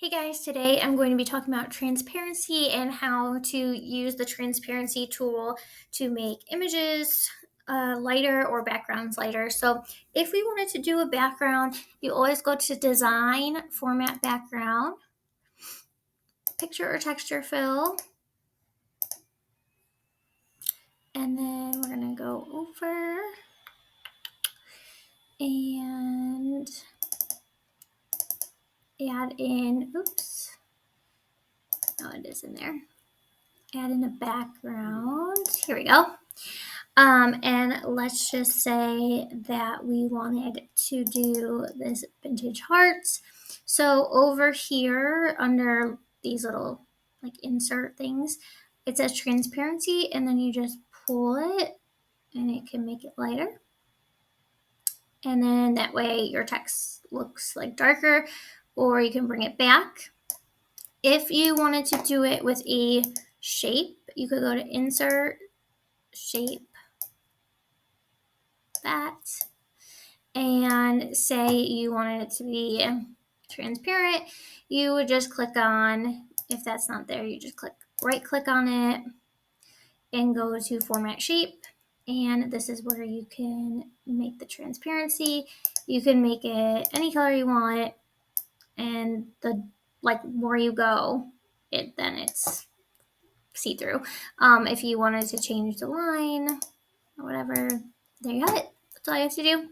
Hey guys, today I'm going to be talking about transparency and how to use the transparency tool to make images lighter or backgrounds lighter. So if we wanted to do a background, you always go to design, format background, picture or texture fill, and then we're going to go over and add in, it is in there. Add in a background. Here we go. And let's just say that we wanted to do this vintage hearts. So over here under these little like insert things, it says transparency, and then you just pull it and it can make it lighter. And then that way your text looks like darker, or you can bring it back. If you wanted to do it with a shape, you could go to insert, shape, that, and say you wanted it to be transparent, you would just click on, if that's not there, you just right click on it and go to format shape. And this is where you can make the transparency. You can make it any color you want, and the like where you go, it's see-through. If you wanted to change the line or whatever, there you have it. That's all you have to do.